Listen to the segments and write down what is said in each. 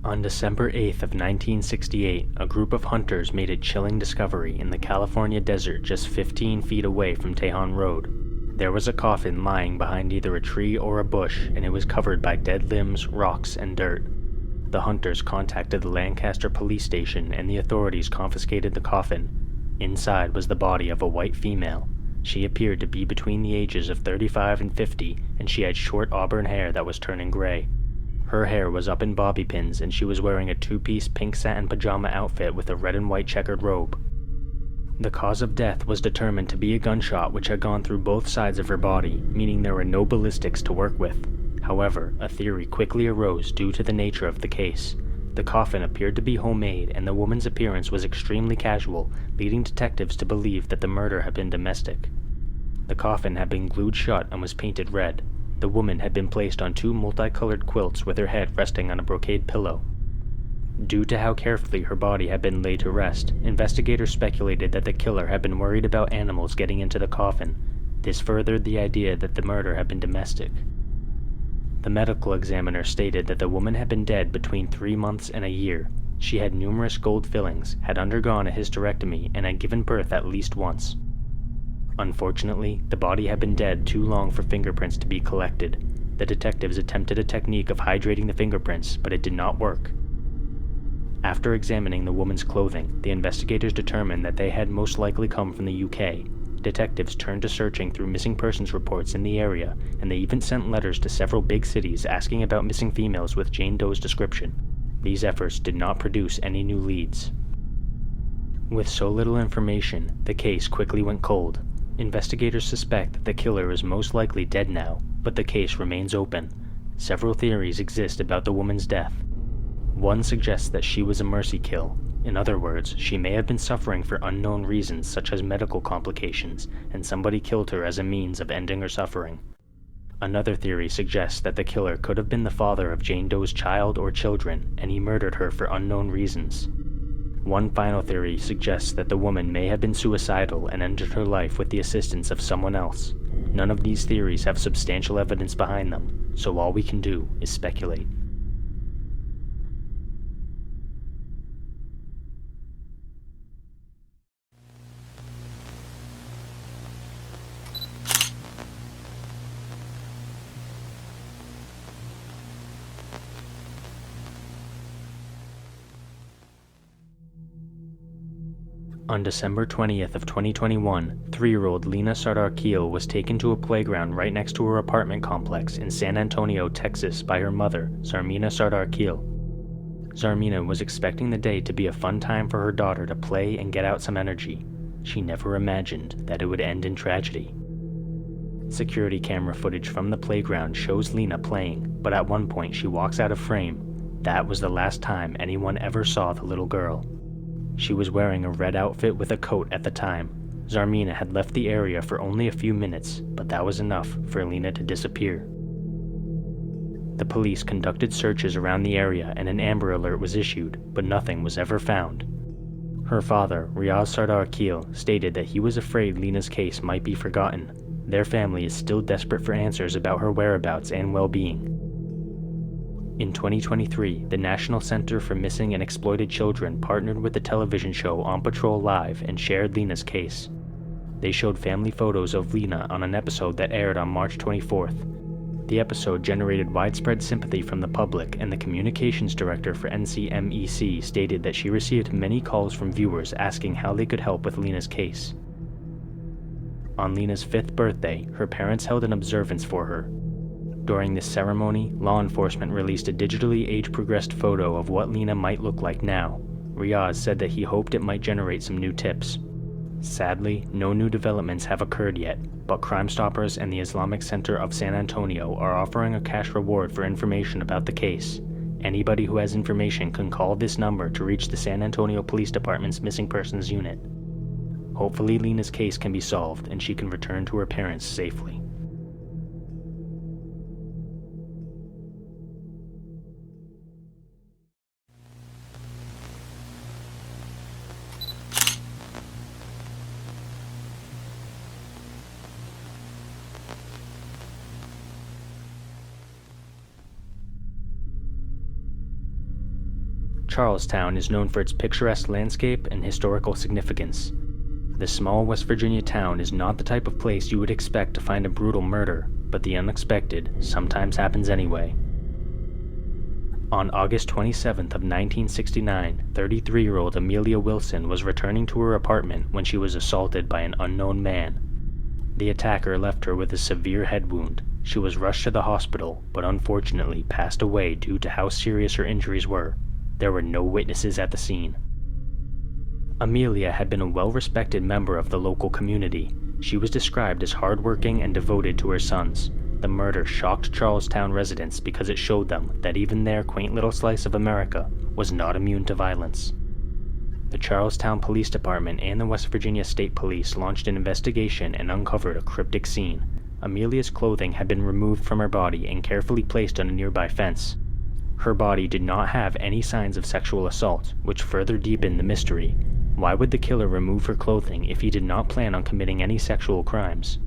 On December 8th of 1968, a group of hunters made a chilling discovery in the California desert just 15 feet away from Tejon Road. There was a coffin lying behind either a tree or a bush, and it was covered by dead limbs, rocks, and dirt. The hunters contacted the Lancaster police station, and the authorities confiscated the coffin. Inside was the body of a white female. She appeared to be between the ages of 35 and 50, and she had short auburn hair that was turning gray. Her hair was up in bobby pins, and she was wearing a two-piece pink satin pajama outfit with a red and white checkered robe. The cause of death was determined to be a gunshot which had gone through both sides of her body, meaning there were no ballistics to work with. However, a theory quickly arose due to the nature of the case. The coffin appeared to be homemade, and the woman's appearance was extremely casual, leading detectives to believe that the murder had been domestic. The coffin had been glued shut and was painted red. The woman had been placed on two multicolored quilts with her head resting on a brocade pillow. Due to how carefully her body had been laid to rest, investigators speculated that the killer had been worried about animals getting into the coffin. This furthered the idea that the murder had been domestic. The medical examiner stated that the woman had been dead between 3 months and a year. She had numerous gold fillings, had undergone a hysterectomy, and had given birth at least once. Unfortunately, the body had been dead too long for fingerprints to be collected. The detectives attempted a technique of hydrating the fingerprints, but it did not work. After examining the woman's clothing, the investigators determined that they had most likely come from the UK. Detectives turned to searching through missing persons reports in the area, and they even sent letters to several big cities asking about missing females with Jane Doe's description. These efforts did not produce any new leads. With so little information, the case quickly went cold. Investigators suspect that the killer is most likely dead now, but the case remains open. Several theories exist about the woman's death. One suggests that she was a mercy kill. In other words, she may have been suffering for unknown reasons such as medical complications, and somebody killed her as a means of ending her suffering. Another theory suggests that the killer could have been the father of Jane Doe's child or children, and he murdered her for unknown reasons. One final theory suggests that the woman may have been suicidal and ended her life with the assistance of someone else. None of these theories have substantial evidence behind them, so all we can do is speculate. On December 20th of 2021, 3-year-old Lena Sardar was taken to a playground right next to her apartment complex in San Antonio, Texas by her mother, Zarmina Sardar. Zarmina was expecting the day to be a fun time for her daughter to play and get out some energy. She never imagined that it would end in tragedy. Security camera footage from the playground shows Lena playing, but at one point she walks out of frame. That was the last time anyone ever saw the little girl. She was wearing a red outfit with a coat at the time. Zarmina had left the area for only a few minutes, but that was enough for Lena to disappear. The police conducted searches around the area and an Amber Alert was issued, but nothing was ever found. Her father, Riaz Sardar, stated that he was afraid Lena's case might be forgotten. Their family is still desperate for answers about her whereabouts and well-being. In 2023, the National Center for Missing and Exploited Children partnered with the television show On Patrol Live and shared Lena's case. They showed family photos of Lena on an episode that aired on March 24th. The episode generated widespread sympathy from the public, and the communications director for NCMEC stated that she received many calls from viewers asking how they could help with Lena's case. On Lena's 5th birthday, her parents held an observance for her. During this ceremony, law enforcement released a digitally age-progressed photo of what Lena might look like now. Riaz said that he hoped it might generate some new tips. Sadly, no new developments have occurred yet, but Crime Stoppers and the Islamic Center of San Antonio are offering a cash reward for information about the case. Anybody who has information can call this number to reach the San Antonio Police Department's Missing Persons Unit. Hopefully Lena's case can be solved and she can return to her parents safely. Charlestown is known for its picturesque landscape and historical significance. The small West Virginia town is not the type of place you would expect to find a brutal murder, but the unexpected sometimes happens anyway. On August 27th of 1969, 33-year-old Amelia Wilson was returning to her apartment when she was assaulted by an unknown man. The attacker left her with a severe head wound. She was rushed to the hospital, but unfortunately passed away due to how serious her injuries were. There were no witnesses at the scene. Amelia had been a well-respected member of the local community. She was described as hardworking and devoted to her sons. The murder shocked Charlestown residents because it showed them that even their quaint little slice of America was not immune to violence. The Charlestown Police Department and the West Virginia State Police launched an investigation and uncovered a cryptic scene. Amelia's clothing had been removed from her body and carefully placed on a nearby fence. Her body did not have any signs of sexual assault, which further deepened the mystery. Why would the killer remove her clothing if he did not plan on committing any sexual crimes?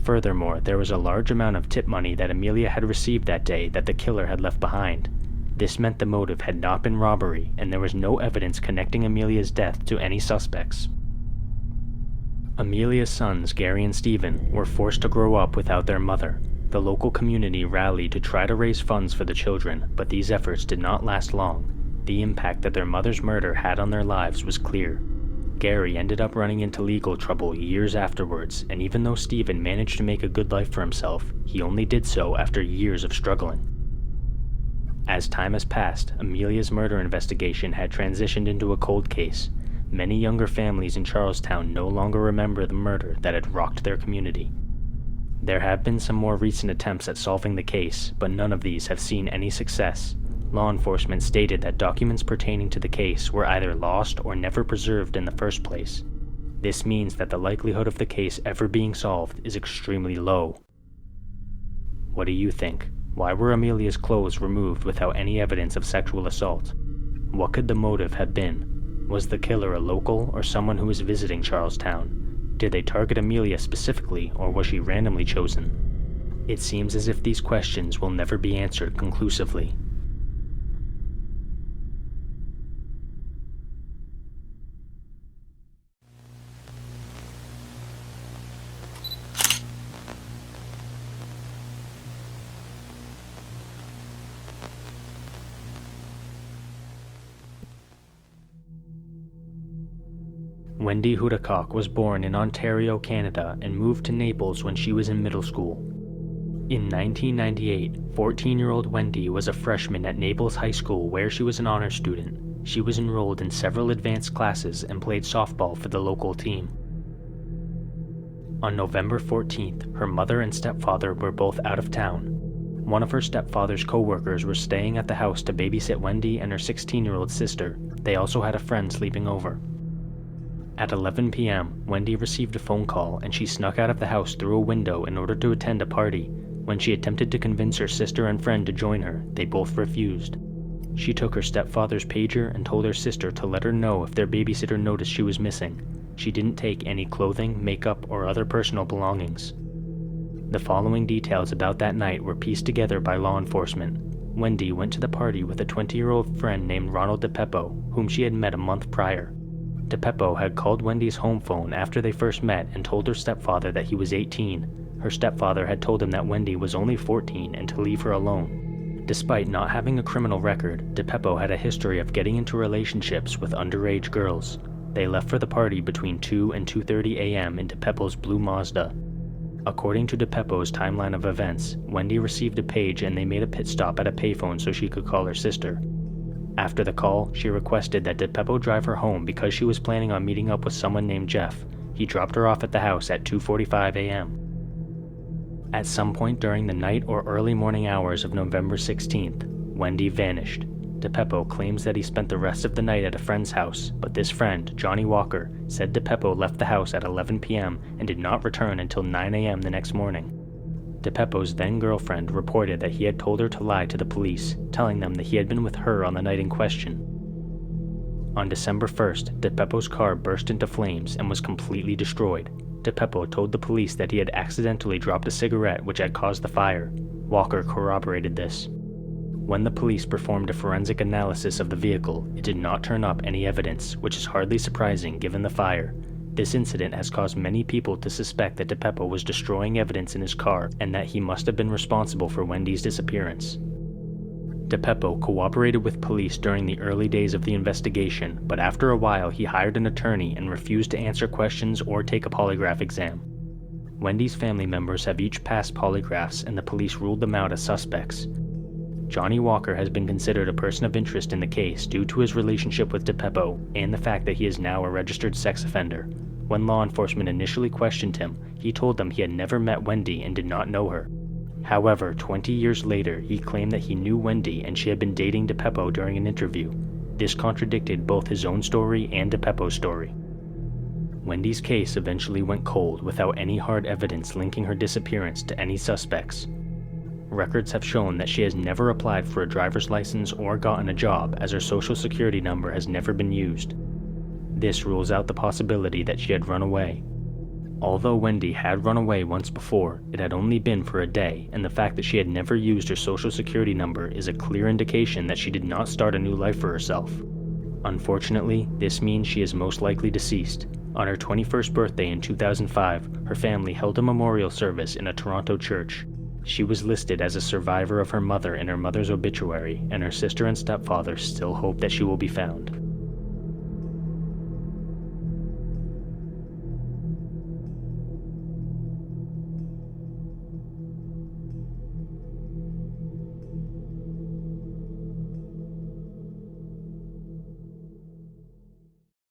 Furthermore, there was a large amount of tip money that Amelia had received that day that the killer had left behind. This meant the motive had not been robbery, and there was no evidence connecting Amelia's death to any suspects. Amelia's sons, Gary and Stephen, were forced to grow up without their mother. The local community rallied to try to raise funds for the children, but these efforts did not last long. The impact that their mother's murder had on their lives was clear. Gary ended up running into legal trouble years afterwards, and even though Stephen managed to make a good life for himself, he only did so after years of struggling. As time has passed, Amelia's murder investigation had transitioned into a cold case. Many younger families in Charlestown no longer remember the murder that had rocked their community. There have been some more recent attempts at solving the case, but none of these have seen any success. Law enforcement stated that documents pertaining to the case were either lost or never preserved in the first place. This means that the likelihood of the case ever being solved is extremely low. What do you think? Why were Amelia's clothes removed without any evidence of sexual assault? What could the motive have been? Was the killer a local or someone who was visiting Charlestown? Did they target Amelia specifically, or was she randomly chosen? It seems as if these questions will never be answered conclusively. Wendy Hudak was born in Ontario, Canada, and moved to Naples when she was in middle school. In 1998, 14-year-old Wendy was a freshman at Naples High School where she was an honor student. She was enrolled in several advanced classes and played softball for the local team. On November 14th, her mother and stepfather were both out of town. One of her stepfather's co-workers was staying at the house to babysit Wendy and her 16-year-old sister. They also had a friend sleeping over. At 11 p.m., Wendy received a phone call and she snuck out of the house through a window in order to attend a party. When she attempted to convince her sister and friend to join her, they both refused. She took her stepfather's pager and told her sister to let her know if their babysitter noticed she was missing. She didn't take any clothing, makeup, or other personal belongings. The following details about that night were pieced together by law enforcement. Wendy went to the party with a 20-year-old friend named Ronald DePeppo, whom she had met a month prior. DePeppo had called Wendy's home phone after they first met and told her stepfather that he was 18. Her stepfather had told him that Wendy was only 14 and to leave her alone. Despite not having a criminal record, DePeppo had a history of getting into relationships with underage girls. They left for the party between 2 and 2:30 a.m. in DePeppo's blue Mazda. According to DePeppo's timeline of events, Wendy received a page and they made a pit stop at a payphone so she could call her sister. After the call, she requested that DePeppo drive her home because she was planning on meeting up with someone named Jeff. He dropped her off at the house at 2:45 a.m. At some point during the night or early morning hours of November 16th, Wendy vanished. DePeppo claims that he spent the rest of the night at a friend's house, but this friend, Johnny Walker, said DePeppo left the house at 11 p.m. and did not return until 9 a.m. the next morning. DePeppo's then-girlfriend reported that he had told her to lie to the police, telling them that he had been with her on the night in question. On December 1st, DePeppo's car burst into flames and was completely destroyed. DePeppo told the police that he had accidentally dropped a cigarette which had caused the fire. Walker corroborated this. When the police performed a forensic analysis of the vehicle, it did not turn up any evidence, which is hardly surprising given the fire. This incident has caused many people to suspect that DePeppo was destroying evidence in his car and that he must have been responsible for Wendy's disappearance. DePeppo cooperated with police during the early days of the investigation, but after a while he hired an attorney and refused to answer questions or take a polygraph exam. Wendy's family members have each passed polygraphs and the police ruled them out as suspects. Johnny Walker has been considered a person of interest in the case due to his relationship with DePeppo and the fact that he is now a registered sex offender. When law enforcement initially questioned him, he told them he had never met Wendy and did not know her. However, 20 years later, he claimed that he knew Wendy and she had been dating DePeppo during an interview. This contradicted both his own story and DePeppo's story. Wendy's case eventually went cold without any hard evidence linking her disappearance to any suspects. Records have shown that she has never applied for a driver's license or gotten a job, as her social security number has never been used. This rules out the possibility that she had run away. Although Wendy had run away once before, it had only been for a day, and the fact that she had never used her social security number is a clear indication that she did not start a new life for herself. Unfortunately, this means she is most likely deceased. On her 21st birthday in 2005, her family held a memorial service in a Toronto church. She was listed as a survivor of her mother in her mother's obituary, and her sister and stepfather still hope that she will be found.